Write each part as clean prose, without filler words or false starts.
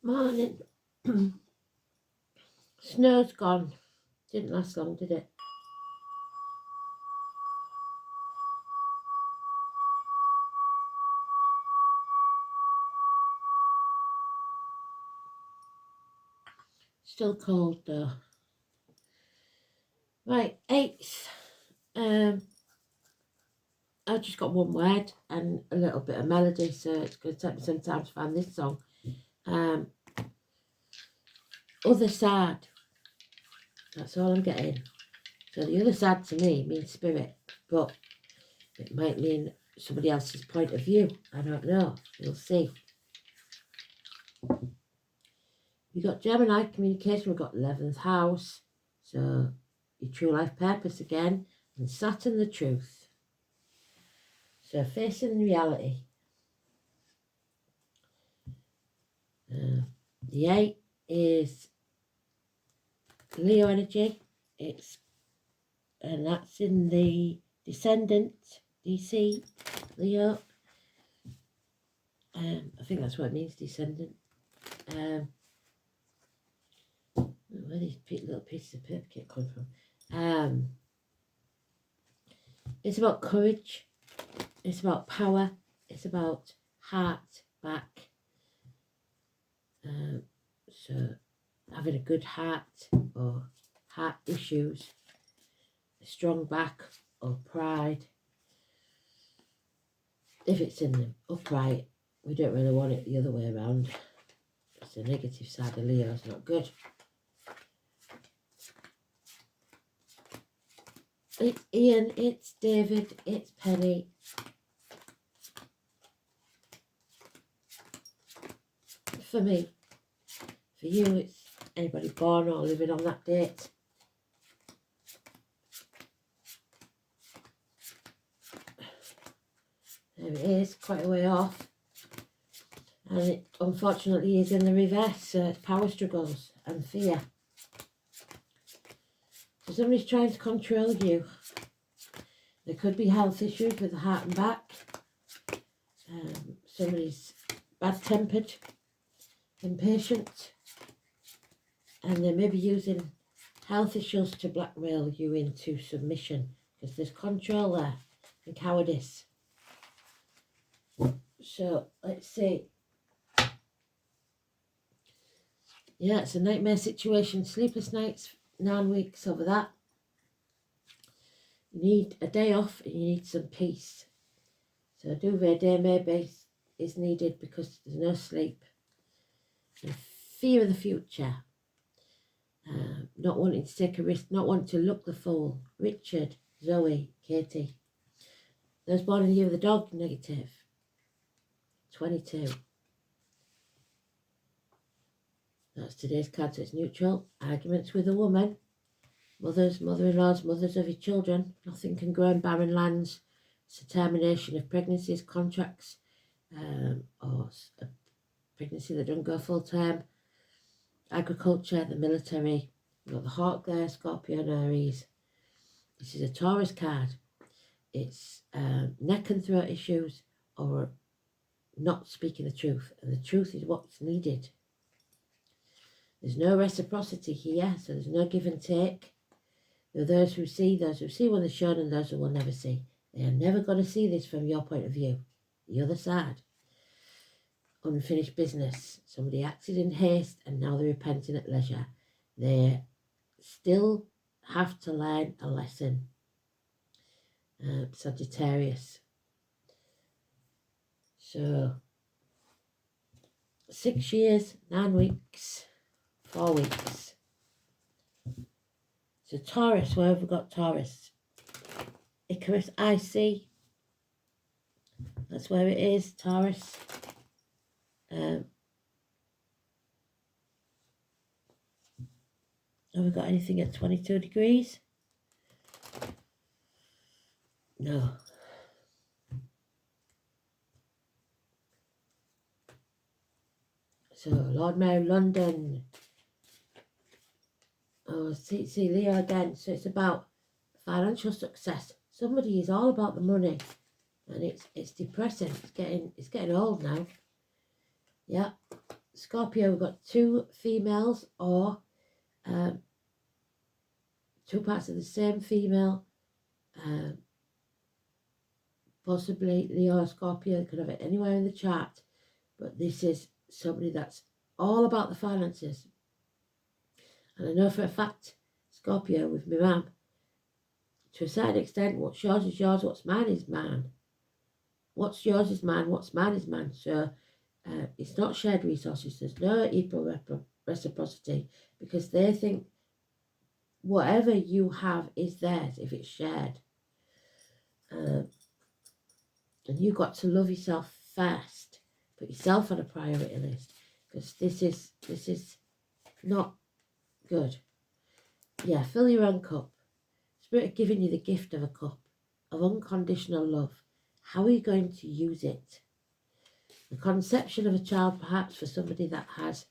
Morning. Snow's gone. Didn't last long, did it? Still cold though. Right, 8th. I just got one word and a little bit of melody, so it's going to take me some time to find this song. Other side. That's all I'm getting. So the other side to me means spirit, but it might mean somebody else's point of view. I don't know. We'll see. We've got Gemini communication. We've got 11th house. So your true life purpose again. And Saturn the truth. So facing reality. The 8 is Leo energy. And that's in the descendant, DC, Leo. I think that's what it means, descendant. Where these little pieces of paper keep coming from. It's about courage. It's about power. It's about heart back. So having a good heart or heart issues, a strong back or pride. If it's in the upright, we don't really want it the other way around. It's the negative side of Leo, it's not good. It's Ian, it's David, it's Penny. For me, for you, it's anybody born or living on that date. There it is, quite a way off. And it unfortunately is in the reverse, so it's power struggles and fear. So somebody's trying to control you. There could be health issues with the heart and back. Somebody's bad-tempered, impatient, and they may be using health issues to blackmail you into submission because there's control there and cowardice. So let's see. Yeah, it's a nightmare situation. Sleepless nights, 9 weeks over that. You need a day off and you need some peace. So a duvet day maybe is needed because there's no sleep. And fear of the future. Not wanting to take a risk, not wanting to look the fool. Richard, Zoe, Katie. Those born in the year of the dog, negative. 22. That's today's card, so it's neutral. Arguments with a woman. Mothers, mother-in-laws, mothers of your children. Nothing can grow in barren lands. It's a termination of pregnancies, contracts, or a pregnancy that doesn't go full term. Agriculture, the military. You've got the Hawk there, Scorpio and Aries. This is a Taurus card. It's neck and throat issues or not speaking the truth. And the truth is what's needed. There's no reciprocity here, so there's no give and take. There are those who see when they're shown, and those who will never see. They are never going to see this from your point of view. The other side. Unfinished business. Somebody acted in haste and now they're repenting at leisure. They still have to learn a lesson. Sagittarius. So 6 years, 9 weeks, 4 weeks. So Taurus, where have we got Taurus? Icarus IC. That's where it is, Taurus. Have we got anything at 22 degrees? No. So, Lord Mayor of London. Oh, see Leo again. So it's about financial success. Somebody is all about the money. And it's depressing. It's getting old now. Yeah. Scorpio, we've got two females or two parts of the same female, possibly Leo or Scorpio. You could have it anywhere in the chart, but this is somebody that's all about the finances. And I know for a fact, Scorpio with my mum, to a certain extent, what's yours is yours, what's mine is mine. What's yours is mine, what's mine is mine. So it's not shared resources. There's no equal reciprocity, because they think whatever you have is theirs if it's shared. And you've got to love yourself first. Put yourself on a priority list, because this is not good. Yeah, fill your own cup. Spirit are giving you the gift of a cup of unconditional love. How are you going to use it? The conception of a child, perhaps for somebody that has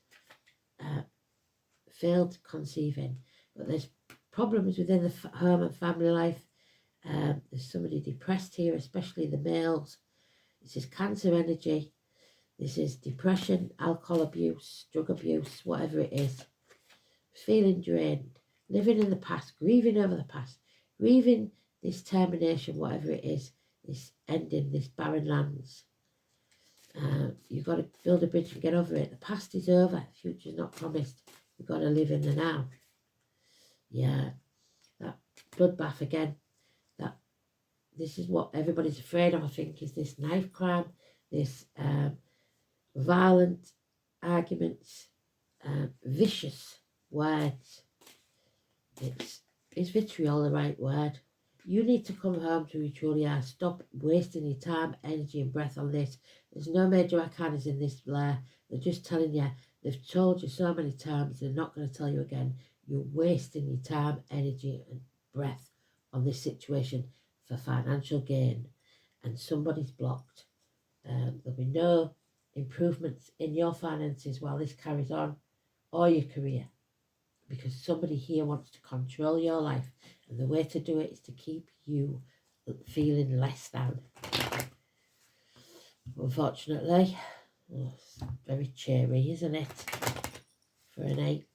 failed conceiving, but there's problems within the home and family life. There's somebody depressed here, especially the males. This is Cancer energy. This is depression, alcohol abuse, drug abuse, whatever it is. Feeling drained, living in the past, grieving over the past, grieving this termination, whatever it is, this ending, this barren lands. You've got to build a bridge and get over it. The past is over, the future's not promised. You've got to live in the now. Yeah, that bloodbath again. This is what everybody's afraid of, I think, is this knife crime, this violent arguments, vicious words. Is vitriol the right word? You need to come home to who you truly are. Stop wasting your time, energy and breath on this. There's no major arcanas in this layer. They're just telling you, they've told you so many times, they're not going to tell you again. You're wasting your time, energy and breath on this situation for financial gain, and somebody's blocked. There'll be no improvements in your finances while this carries on, or your career, because somebody here wants to control your life, and the way to do it is to keep you feeling less than. Unfortunately, it's very cheery, isn't it, for an 8.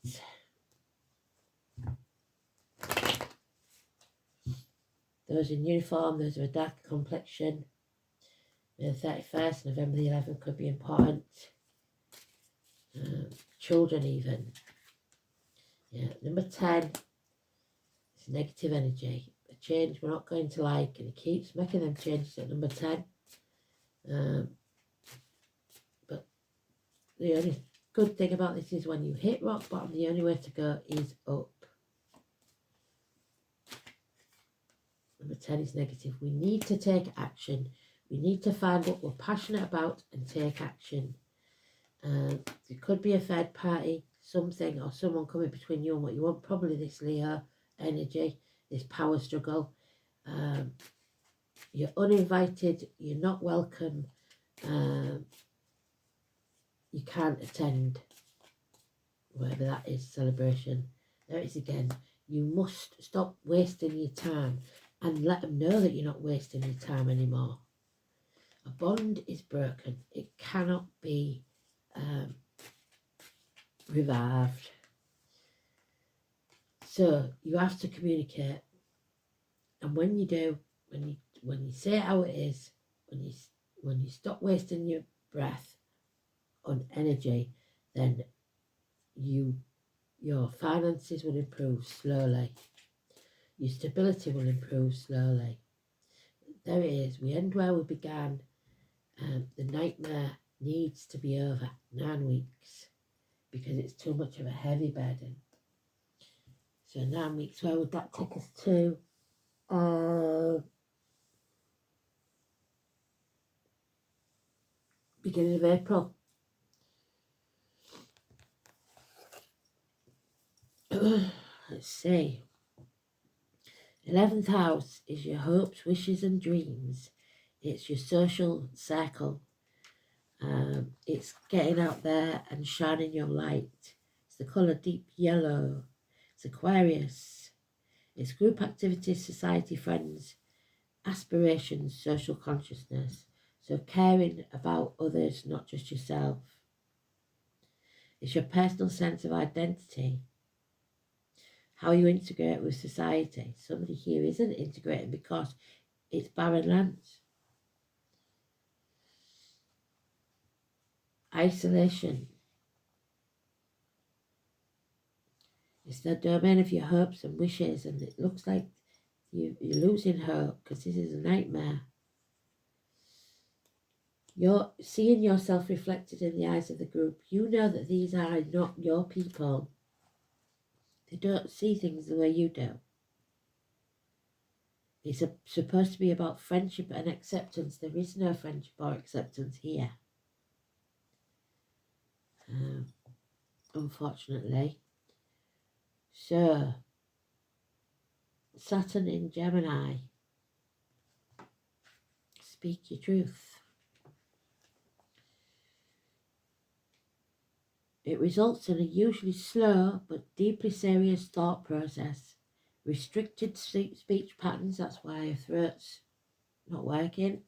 Those in uniform, those of a dark complexion, May the 31st, November the 11th could be important. Children even. Yeah, number 10 is negative energy. A change we're not going to like, and he keeps making them changes at number 10. But the only good thing about this is when you hit rock bottom, the only way to go is up. Number 10 is negative. We need to take action. We need to find what we're passionate about and take action. There could be a third party, something or someone coming between you and what you want. Probably this Leo energy, this power struggle. You're uninvited. You're not welcome. You can't attend whatever that is, celebration. There it is again. You must stop wasting your time and let them know that you're not wasting your time anymore. A bond is broken. It cannot be revived. So you have to communicate, and when you do, when you say it how it is, when you stop wasting your breath on energy, then your finances will improve slowly. Your stability will improve slowly. There it is. We end where we began. The nightmare needs to be over. 9 weeks, because it's too much of a heavy burden. So 9 weeks, where would that take us to? Beginning of April. Let's see. 11th house is your hopes, wishes and dreams. It's your social circle. It's getting out there and shining your light. It's the colour deep yellow. It's Aquarius. It's group activities, society, friends, aspirations, social consciousness. So caring about others, not just yourself. It's your personal sense of identity, how you integrate with society. Somebody here isn't integrating because it's barren lands. Isolation. It's the domain of your hopes and wishes, and it looks like you're losing hope because this is a nightmare. You're seeing yourself reflected in the eyes of the group. You know that these are not your people. They don't see things the way you do. It's supposed to be about friendship and acceptance. There is no friendship or acceptance here. Unfortunately. So, Saturn in Gemini. Speak your truth. It results in a usually slow but deeply serious thought process. Restricted speech patterns, that's why your throat's not working.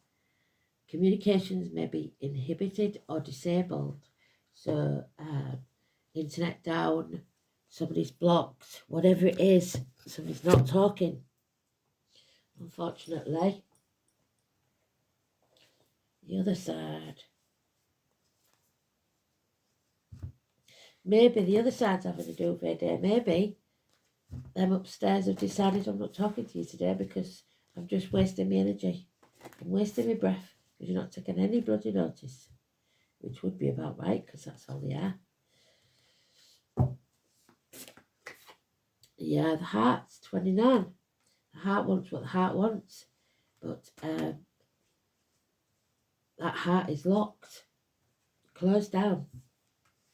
Communications may be inhibited or disabled. So, internet down, somebody's blocked, whatever it is, somebody's not talking. Unfortunately. The other side. Maybe the other side's having a duvet day. Maybe them upstairs have decided I'm not talking to you today because I'm just wasting my energy. I'm wasting my breath because you're not taking any bloody notice. Which would be about right because that's all they are. Yeah, the heart's 29. The heart wants what the heart wants. But that heart is locked. Closed down.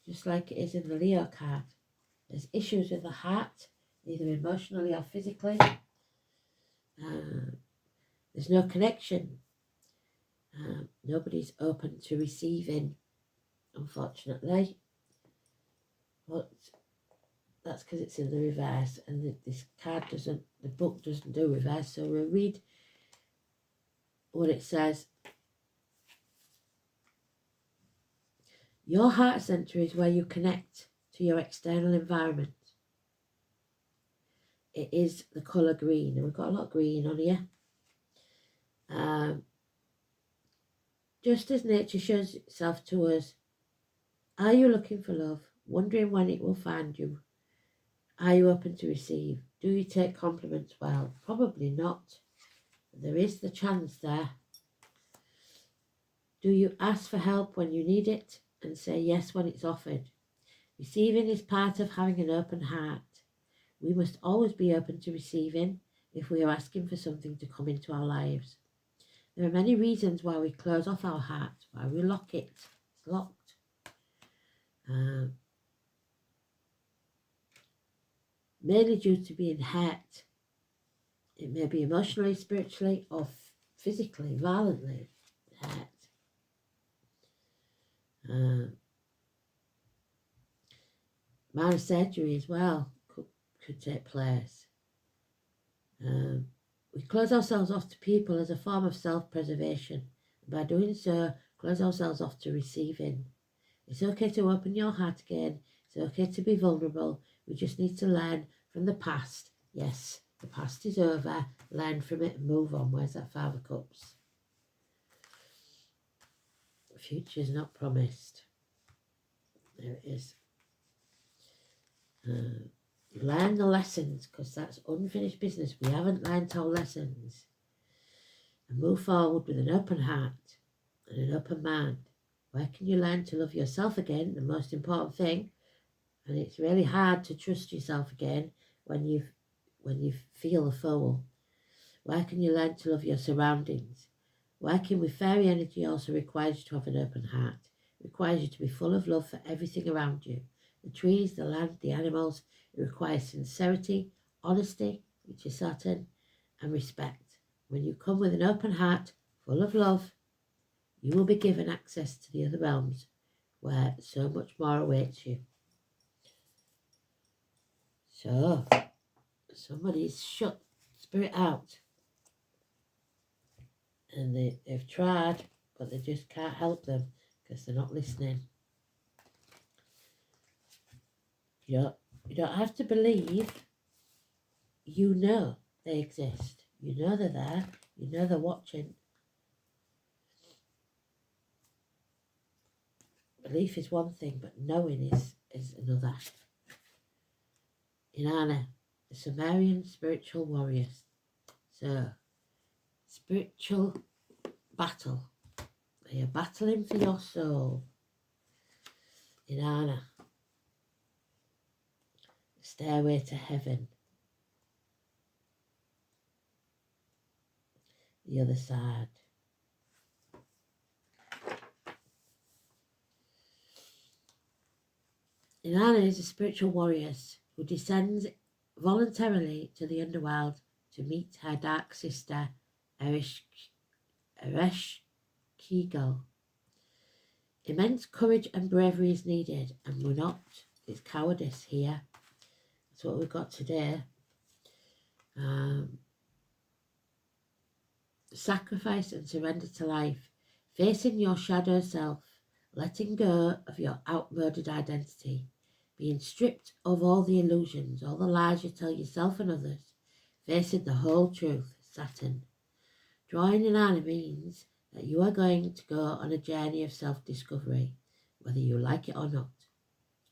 Just like it is in the Leo card. There's issues with the heart, either emotionally or physically. There's no connection. Nobody's open to receiving, unfortunately. But that's because it's in the reverse, and this card doesn't, the book doesn't do reverse. So we'll read what it says. Your heart center is where you connect to your external environment. It is the colour green, and we've got a lot of green on here. Just as nature shows itself to us, are you looking for love, wondering when it will find you? Are you open to receive? Do you take compliments well? Probably not. There is the chance there. Do you ask for help when you need it and say yes when it's offered? Receiving is part of having an open heart. We must always be open to receiving if we are asking for something to come into our lives. There are many reasons why we close off our heart, why we lock it. It's locked. Mainly due to being hurt. It may be emotionally, spiritually, or physically, violently hurt. Minor surgery as well could take place. We close ourselves off to people as a form of self-preservation. By doing so, close ourselves off to receiving. It's okay to open your heart again. It's okay to be vulnerable. We just need to learn from the past. Yes, the past is over. Learn from it and move on. Where's that Five of Cups? The future's not promised. There it is. Learn the lessons, because that's unfinished business. We haven't learned our lessons. And move forward with an open heart and an open mind. Where can you learn to love yourself again? The most important thing. And it's really hard to trust yourself again when you feel a fool. Where can you learn to love your surroundings? Working with fairy energy also requires you to have an open heart. It requires you to be full of love for everything around you. The trees, the land, the animals. It requires sincerity, honesty, which is Saturn, and respect. When you come with an open heart, full of love, you will be given access to the other realms where so much more awaits you. So, somebody's shut spirit out. And they've tried, but they just can't help them because they're not listening. You don't have to believe. You know they exist. You know they're there. You know they're watching. Belief is one thing, but knowing is another. Inanna, the Sumerian spiritual warriors. So, spiritual battle. They are battling for your soul. Inanna, stairway to heaven. The other side. Inanna is a spiritual warrior who descends voluntarily to the underworld to meet her dark sister, Ereshkigal. Immense courage and bravery is needed, and we're not. It's cowardice here. That's what we've got today. Sacrifice and surrender to life, facing your shadow self, letting go of your outmoded identity, being stripped of all the illusions, all the lies you tell yourself and others, facing the whole truth, Saturn. Drawing Inanna means that you are going to go on a journey of self-discovery, whether you like it or not.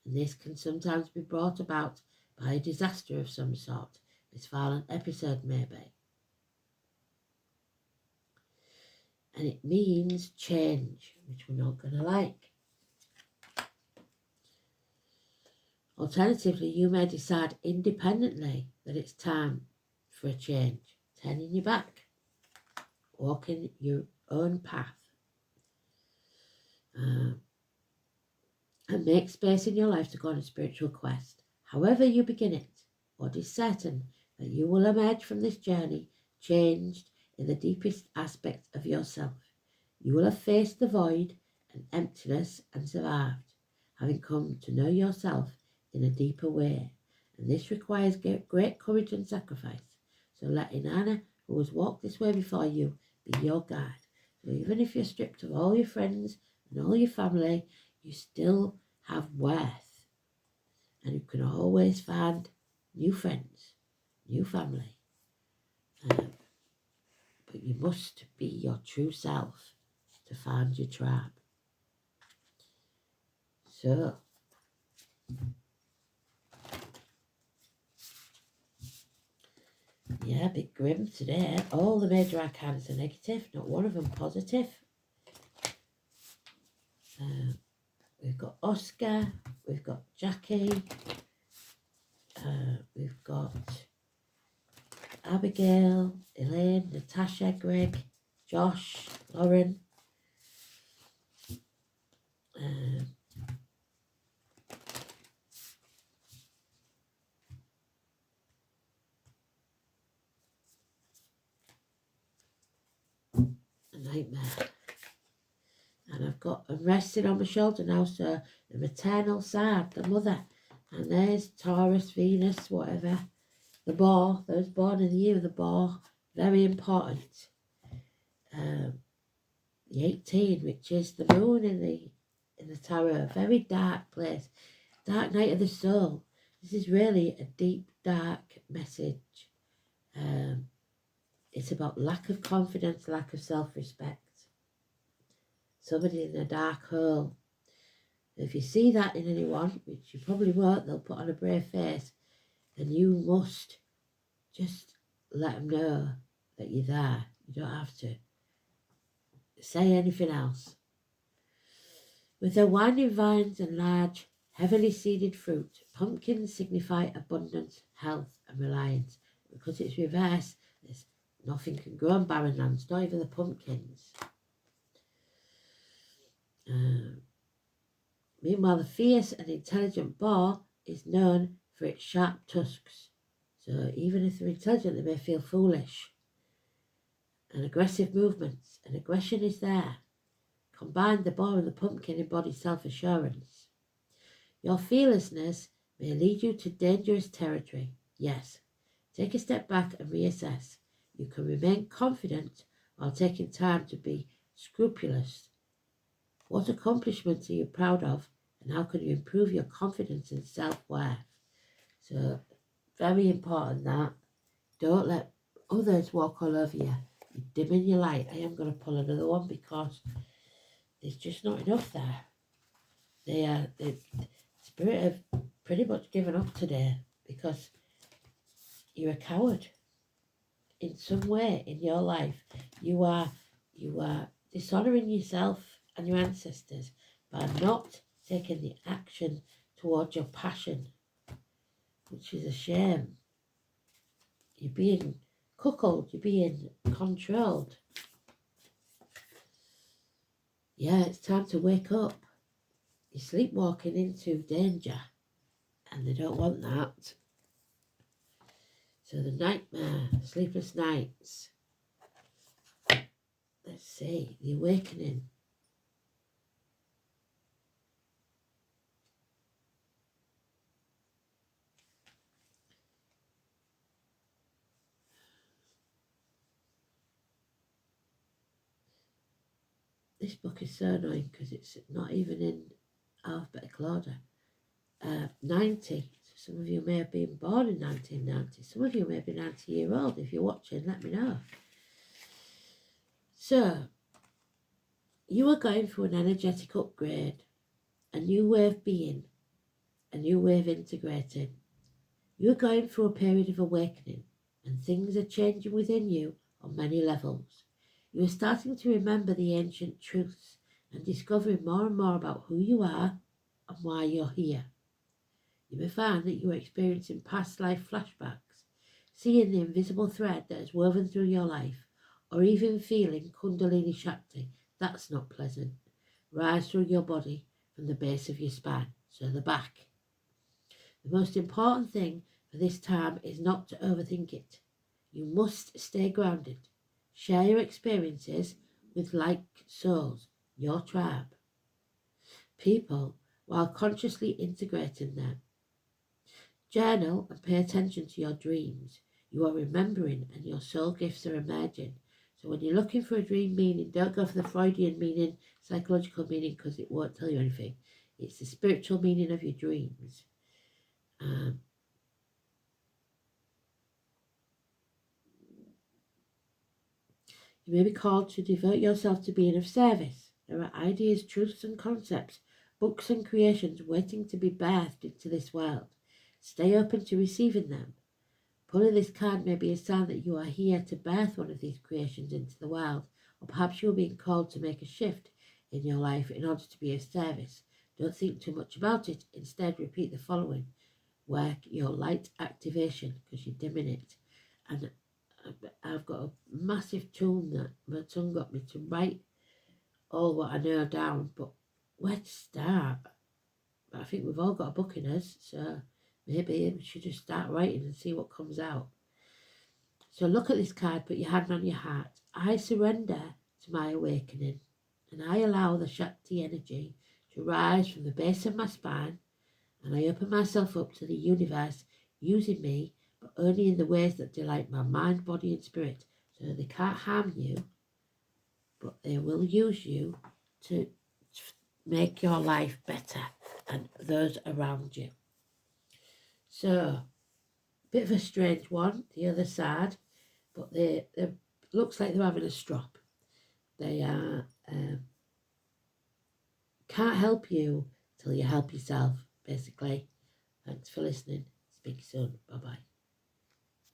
And this can sometimes be brought about by a disaster of some sort, this violent episode maybe. And it means change, which we're not going to like. Alternatively, you may decide independently that it's time for a change, turning your back, walking your own path, and make space in your life to go on a spiritual quest. However you begin it, what is certain that you will emerge from this journey changed in the deepest aspects of yourself. You will have faced the void and emptiness and survived, having come to know yourself in a deeper way. And this requires great courage and sacrifice. So let Inanna, who has walked this way before you, be your guide. So even if you're stripped of all your friends and all your family, you still have worth. And you can always find new friends, new family. But you must be your true self to find your tribe. So, yeah, a bit grim today. All the major arcana are negative, not one of them positive. We've got Oscar, we've got Jackie, we've got Abigail, Elaine, Natasha, Greg, Josh, Lauren. A nightmare. And I've got them resting on my shoulder now, so the maternal side, the mother. And there's Taurus, Venus, whatever. The boar, those born in the year of the boar, very important. The 18, which is the moon in the tarot, very dark place, dark night of the soul. This is really a deep, dark message. It's about lack of confidence, lack of self-respect. Somebody in a dark hole. If you see that in anyone, which you probably won't, they'll put on a brave face, then you must just let them know that you're there. You don't have to say anything else. With their winding vines and large, heavily seeded fruit, pumpkins signify abundance, health and reliance. Because it's reversed, there's nothing can grow on barren lands, not even the pumpkins. Meanwhile, the fierce and intelligent boar is known for its sharp tusks. So even if they're intelligent, they may feel foolish. And aggressive movements, and aggression is there. Combined, the boar and the pumpkin embody self-assurance. Your fearlessness may lead you to dangerous territory. Yes, take a step back and reassess. You can remain confident while taking time to be scrupulous. What accomplishments are you proud of, and how can you improve your confidence and self-worth. So very important that don't let others walk all over you. You're dimming your light. I am going to pull another one because there's just not enough there. The spirit have pretty much given up today because you're a coward. In some way in your life, you are dishonouring yourself and your ancestors by not taking the action towards your passion, which is a shame. You're being cuckolded, you're being controlled. Yeah, it's time to wake up. You're sleepwalking into danger, and they don't want that. So the nightmare, sleepless nights. Let's see, the awakening. This book is so annoying because it's not even in alphabetical order. 90. Some of you may have been born in 1990. Some of you may be 90-year-old. If you're watching, let me know. So, you are going through an energetic upgrade, a new way of being, a new way of integrating. You are going through a period of awakening, and things are changing within you on many levels. You are starting to remember the ancient truths and discovering more and more about who you are and why you're here. You may find that you are experiencing past life flashbacks, seeing the invisible thread that is woven through your life, or even feeling Kundalini Shakti. That's not pleasant. Rise through your body from the base of your spine, so the back. The most important thing for this time is not to overthink it. You must stay grounded. Share your experiences with like souls, your tribe. People, while consciously integrating them. Journal and pay attention to your dreams. You are remembering and your soul gifts are emerging. So when you're looking for a dream meaning, don't go for the Freudian meaning, psychological meaning, because it won't tell you anything. It's the spiritual meaning of your dreams. You may be called to devote yourself to being of service. There are ideas, truths and concepts, books and creations waiting to be birthed into this world. Stay open to receiving them. Pulling this card may be a sign that you are here to birth one of these creations into the world, or perhaps you are being called to make a shift in your life in order to be of service. Don't think too much about it. Instead, repeat the following. Work your light activation because you're dimming it. And I've got a massive tune that my tongue got me to write all what I know down, but where to start? But I think we've all got a book in us, so maybe we should just start writing and see what comes out. So look at this card, put your hand on your heart. I surrender to my awakening, and I allow the Shakti energy to rise from the base of my spine, and I open myself up to the universe using me, but only in the ways that delight my mind, body and spirit. So they can't harm you, but they will use you to make your life better and those around you. So, bit of a strange one, the other side, but they looks like they're having a strop. They are can't help you till you help yourself, basically. Thanks for listening. Speak soon. Bye-bye.